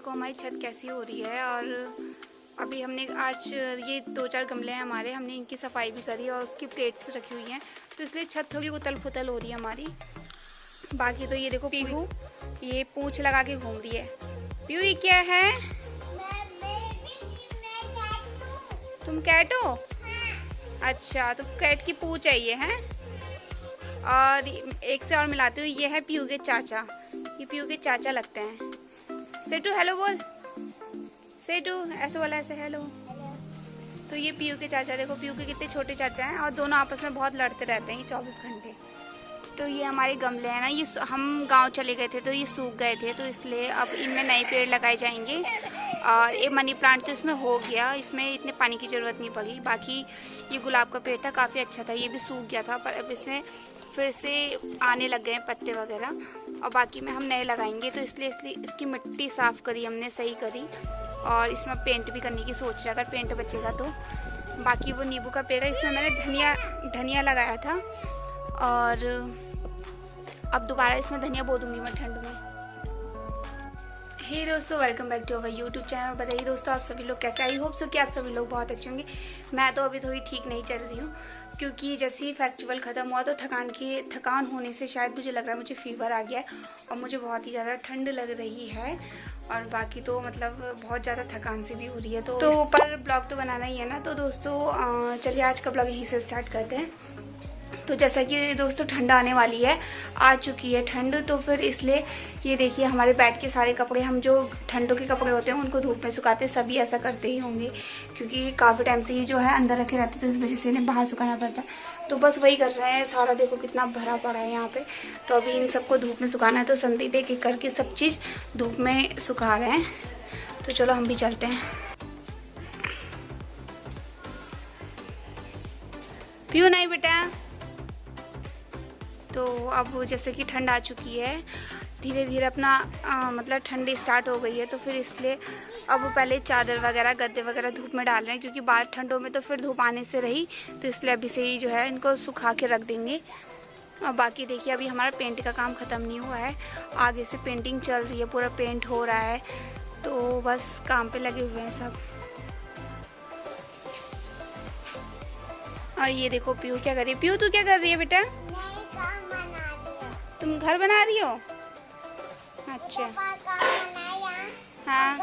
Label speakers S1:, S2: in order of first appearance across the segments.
S1: देखो हमारी छत कैसी हो रही है। और अभी हमने आज ये 2-4 गमले हैं हमारे, हमने इनकी सफाई भी करी और उसकी प्लेट्स रखी हुई हैं, तो इसलिए छत थोड़ी उतल फुतल हो रही है हमारी। बाकी तो ये देखो पीहू ये पूंछ लगा के घूम रही है। पीहू ये क्या है? तुम कैट हो? अच्छा, तो कैट की पूंछ है ये है। और एक से और मिलाते हुए ये है पीहू के चाचा। ये पीहू के चाचा लगते हैं। सेटू हेलो बोल। सेटू ऐसे बोला, ऐसे हेलो। तो ये पीहू के चाचा, देखो पीहू के कितने छोटे चाचा हैं और दोनों आपस में बहुत लड़ते रहते हैं ये 24 घंटे। तो ये हमारे गमले हैं ना, ये हम गांव चले गए थे तो ये सूख गए थे, तो इसलिए अब इनमें नए पेड़ लगाए जाएंगे। और ये मनी प्लांट तो इसमें हो गया, इसमें इतने पानी की ज़रूरत नहीं पड़ी। बाकी ये गुलाब का पेड़ था, काफ़ी अच्छा था, ये भी सूख गया था, पर अब इसमें फिर से आने लग गए हैं पत्ते वगैरह। और बाकी में हम नए लगाएंगे, तो इसलिए इसकी मिट्टी साफ़ करी हमने, सही करी। और इसमें पेंट भी करने की सोच रहा, अगर पेंट बचेगा तो। बाकी वो नींबू का पेड़ है, इसमें मैंने धनिया लगाया था, और अब दोबारा इसमें धनिया बो दूंगी मैं ठंड में। हे दोस्तों, welcome back to our YouTube channel. बताइए दोस्तों आप सभी लोग कैसे? आई होप सो कि आप सभी लोग बहुत अच्छे होंगे। मैं तो अभी थोड़ी ठीक नहीं चल रही हूँ, क्योंकि जैसे ही फेस्टिवल ख़त्म हुआ तो थकान होने से शायद मुझे लग रहा है मुझे फीवर आ गया है, और मुझे बहुत ही ज़्यादा ठंड लग रही है। और बाकी तो मतलब बहुत ज़्यादा थकान से भी हो रही है। तो ऊपर ब्लॉग तो बनाना ही है ना। तो दोस्तों चलिए आज का ब्लॉग यहीं से स्टार्ट करते हैं। तो जैसा कि दोस्तों ठंड आने वाली है, आ चुकी है ठंड, तो फिर इसलिए ये देखिए हमारे बेड के सारे कपड़े, हम जो ठंडों के कपड़े होते हैं उनको धूप में सुखाते हैं, सभी ऐसा करते ही होंगे, क्योंकि काफ़ी टाइम से ये जो है अंदर रखे रहते हैं, तो इस वजह से इन्हें बाहर सुखाना पड़ता है। तो बस वही कर रहे हैं, सारा देखो कितना भरा पड़ा है यहाँ पे। तो अभी इन सबको धूप में सुखाना है, तो संदीप एक एक करके सब चीज़ धूप में सुखा रहे हैं। तो चलो हम भी चलते हैं। पीयू नहीं बेटा। तो अब जैसे कि ठंड आ चुकी है, धीरे धीरे अपना मतलब ठंडी स्टार्ट हो गई है, तो फिर इसलिए अब पहले चादर वगैरह गद्दे वगैरह धूप में डाल रहे हैं, क्योंकि बाहर ठंडों में तो फिर धूप आने से रही, तो इसलिए अभी से ही जो है इनको सुखा के रख देंगे। और बाकी देखिए अभी हमारा पेंट का काम ख़त्म नहीं हुआ है, आगे से पेंटिंग चल रही है, पूरा पेंट हो रहा है, तो बस काम पे लगे हुए हैं सब। और ये देखो पीयू क्या कर रही है। पीयू तू क्या कर रही है बेटा? तुम घर बना रही हो? अच्छा हाँ।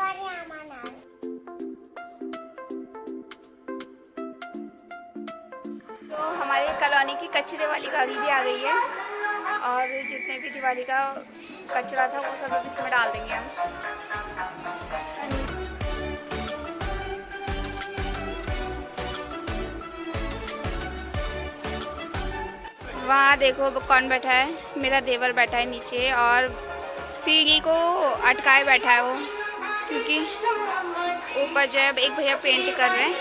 S1: तो हमारे कॉलोनी की कचरे वाली गाड़ी भी आ गई है, और जितने भी दिवाली का कचरा था वो सब इसमें डाल देंगे हम। वहाँ देखो कौन बैठा है, मेरा देवर बैठा है नीचे, और सीढ़ी को अटकाए बैठा है वो, क्योंकि ऊपर जो है एक भैया पेंट कर रहे हैं।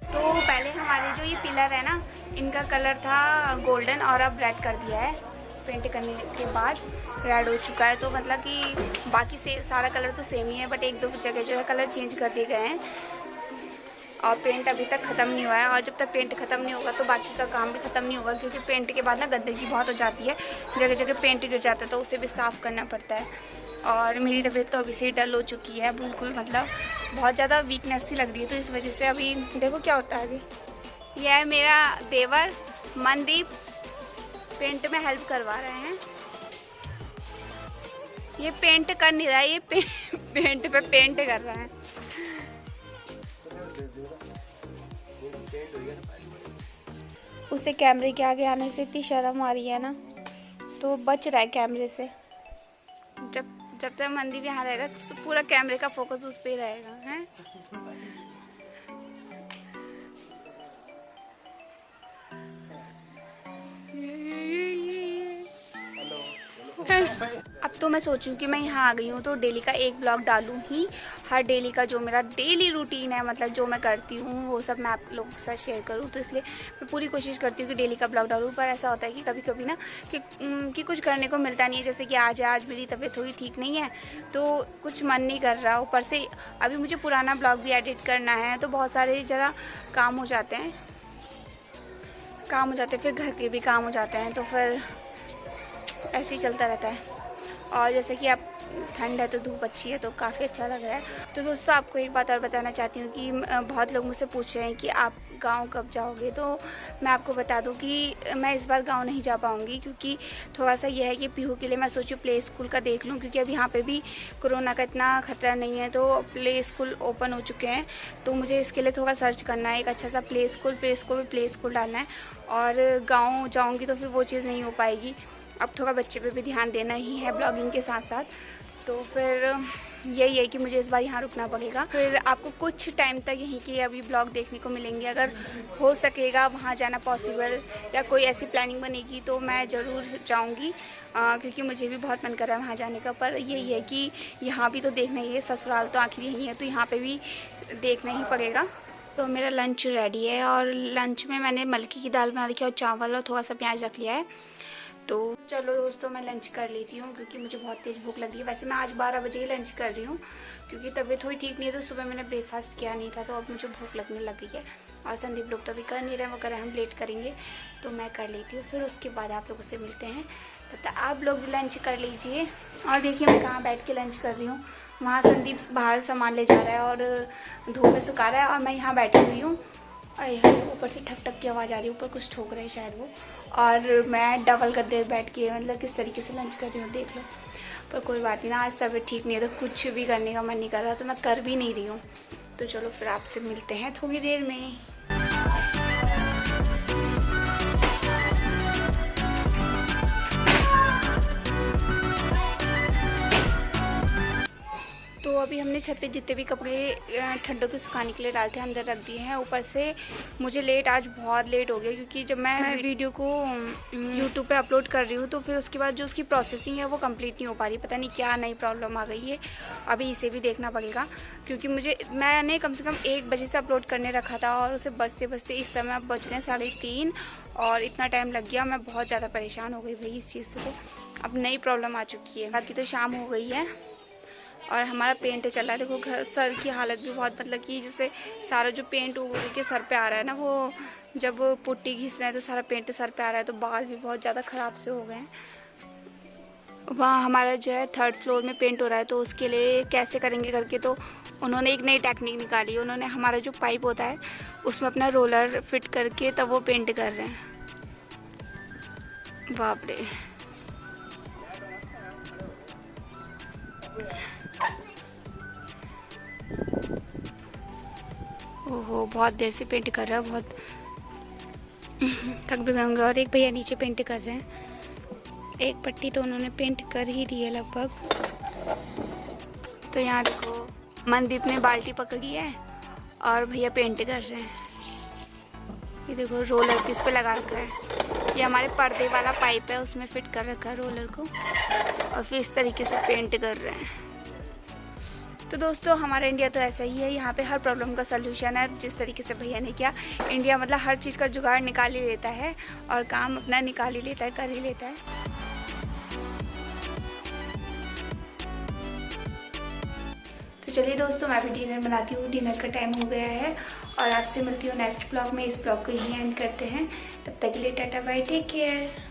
S1: तो पहले हमारे जो ये पिलर है ना, इनका कलर था गोल्डन, और अब रेड कर दिया है, पेंट करने के बाद रेड हो चुका है। तो मतलब कि बाकी से सारा कलर तो सेम ही है, बट एक दो जगह जो है कलर चेंज कर दिए गए हैं, और पेंट अभी तक ख़त्म नहीं हुआ है। और जब तक पेंट ख़त्म नहीं होगा तो बाकी का काम भी ख़त्म नहीं होगा, क्योंकि पेंट के बाद ना गंदगी बहुत हो जाती है, जगह जगह पेंट गिर जाता है, तो उसे भी साफ़ करना पड़ता है। और मेरी तबीयत तो अभी से ही डल हो चुकी है, बिल्कुल मतलब बहुत ज़्यादा वीकनेस सी लग रही है, तो इस वजह से अभी देखो क्या होता है। अभी यह है मेरा देवर मनदीप, पेंट में हेल्प करवा रहे हैं। ये पेंट कर नहीं रहा है, ये पेंट पे पेंट कर रहा है। उसे कैमरे के आगे आने से इतनी शर्म आ रही है ना, तो बच रहा है कैमरे से। जब तक मनदीप यहाँ रहेगा पूरा कैमरे का फोकस उस पे रहेगा, हैं? अब तो मैं सोचूं कि मैं यहाँ आ गई हूँ तो डेली का एक ब्लॉग डालूँ ही। हर डेली का जो मेरा डेली रूटीन है, मतलब जो मैं करती हूँ वो सब मैं आप लोगों के साथ शेयर करूँ। तो इसलिए मैं पूरी कोशिश करती हूँ कि डेली का ब्लॉग डालूँ। पर ऐसा होता है कि कभी कभी ना कि कुछ करने को मिलता नहीं है। जैसे कि आज मेरी तबीयत थोड़ी ठीक नहीं है तो कुछ मन नहीं कर रहा। ऊपर से अभी मुझे पुराना ब्लॉग भी एडिट करना है तो बहुत सारे ज़रा काम हो जाते हैं, फिर घर के भी काम हो जाते हैं, तो फिर ऐसे ही चलता रहता है। और जैसे कि आप ठंड है तो धूप अच्छी है तो काफ़ी अच्छा लग रहा है। तो दोस्तों आपको एक बात और बताना चाहती हूँ कि बहुत लोग मुझसे पूछ रहे हैं कि आप गांव कब जाओगे। तो मैं आपको बता दूं कि मैं इस बार गांव नहीं जा पाऊँगी, क्योंकि थोड़ा सा यह है कि पीहू के लिए मैं सोचूं प्ले स्कूल का देख लूं, क्योंकि अब यहाँ पे भी कोरोना का इतना खतरा नहीं है तो प्ले स्कूल ओपन हो चुके हैं। तो मुझे इसके लिए थोड़ा सर्च करना है एक अच्छा सा प्ले स्कूल, फिर इसको भी प्ले स्कूल डालना है। और गाँव जाऊँगी तो फिर वो चीज़ नहीं हो पाएगी। अब थोड़ा बच्चे पे भी ध्यान देना ही है ब्लॉगिंग के साथ साथ। तो फिर यही है कि मुझे इस बार यहाँ रुकना पड़ेगा। फिर आपको कुछ टाइम तक यहीं के अभी ब्लॉग देखने को मिलेंगे। अगर हो सकेगा वहाँ जाना पॉसिबल या कोई ऐसी प्लानिंग बनेगी तो मैं ज़रूर जाऊँगी, क्योंकि मुझे भी बहुत मन कर रहा है वहाँ जाने का। पर यही है कि यहाँ भी तो देखना ही है, ससुराल तो आखिर यही है तो यहाँ पे भी देखना ही पड़ेगा। तो मेरा लंच रेडी है और लंच में मैंने मलकी की दाल बना रखी है और चावल और थोड़ा सा प्याज रख लिया है। तो चलो दोस्तों मैं लंच कर लेती हूँ, क्योंकि मुझे बहुत तेज़ भूख लगी है। वैसे मैं आज 12 बजे ही लंच कर रही हूँ, क्योंकि तबीयत थोड़ी ठीक नहीं है तो सुबह मैंने ब्रेकफास्ट किया नहीं था, तो अब मुझे भूख लगने लग गई है। और संदीप लोग तो अभी कर नहीं रहे, वो कर रहे हैं हम लेट करेंगे, तो मैं कर लेती हूँ। फिर उसके बाद आप लोगों से मिलते हैं, तब तक आप लोग भी लंच कर लीजिए। और देखिए मैं कहाँ बैठ के लंच कर रही हूँ, वहाँ संदीप बाहर सामान ले जा रहा है और धूप में सुखा रहा है और मैं यहाँ बैठी हुई हूँ। ऊपर से ठक ठक की आवाज़ आ रही है, ऊपर कुछ ठोक रहे हैं शायद वो। और मैं डबल गद्दे बैठ के मतलब किस तरीके से लंच कर रही हूँ देख लो। पर कोई बात नहीं ना, आज तबीयत ठीक नहीं है तो कुछ भी करने का मन नहीं कर रहा, तो मैं कर भी नहीं रही हूँ। तो चलो फिर आपसे मिलते हैं थोड़ी देर में। तो अभी हमने छत पे जितने भी कपड़े ठंडों के सुखाने के लिए डालते हैं अंदर रख दिए हैं। ऊपर से मुझे आज बहुत लेट हो गया, क्योंकि जब मैं वीडियो को यूट्यूब पे अपलोड कर रही हूँ तो फिर उसके बाद जो उसकी प्रोसेसिंग है वो कंप्लीट नहीं हो पा रही। पता नहीं क्या नई प्रॉब्लम आ गई है, अभी इसे भी देखना पड़ेगा। क्योंकि मैंने कम से कम 1 बजे से अपलोड करने रखा था और उसे बजते बजते इस समय अब बज गए 3:30 और इतना टाइम लग गया। मैं बहुत ज़्यादा परेशान हो गई भाई इस चीज़ से। तो अब नई प्रॉब्लम आ चुकी है। बाकी तो शाम हो गई है और हमारा पेंट चल रहा है। देखो घर सर की हालत भी बहुत, मतलब कि जैसे सारा जो पेंट उड़ के सर पे आ रहा है ना, वो जब पुट्टी घिस रहे हैं तो सारा पेंट सर पे आ रहा है, तो बाल भी बहुत ज़्यादा ख़राब से हो गए हैं। वहाँ हमारा जो है 3rd फ्लोर में पेंट हो रहा है, तो उसके लिए कैसे करेंगे करके तो उन्होंने एक नई टेक्निक निकाली। उन्होंने हमारा जो पाइप होता है उसमें अपना रोलर फिट करके तब वो पेंट कर रहे हैं। बाप रे, ओहो बहुत देर से पेंट कर रहा है, बहुत थक भी गए होंगे। और एक भैया नीचे पेंट कर रहे हैं, एक पट्टी तो उन्होंने पेंट कर ही दी है लगभग। तो यहाँ देखो मनदीप ने बाल्टी पकड़ी है और भैया पेंट कर रहे हैं। ये देखो रोलर किस पे लगा रखा है, ये हमारे पर्दे वाला पाइप है उसमें फिट कर रखा है रोलर को, और फिर इस तरीके से पेंट कर रहे हैं। तो दोस्तों हमारा इंडिया तो ऐसा ही है, यहाँ पे हर प्रॉब्लम का सलूशन है। जिस तरीके से भैया ने किया, इंडिया मतलब हर चीज़ का जुगाड़ निकाल ही लेता है और काम अपना निकाल ही लेता है, कर ही लेता है। तो चलिए दोस्तों मैं भी डिनर बनाती हूँ, डिनर का टाइम हो गया है और आपसे मिलती हूँ नेक्स्ट ब्लॉग में। इस ब्लॉग को यहीं एंड करते हैं, तब तक के लिए टाटा बाय, टेक केयर।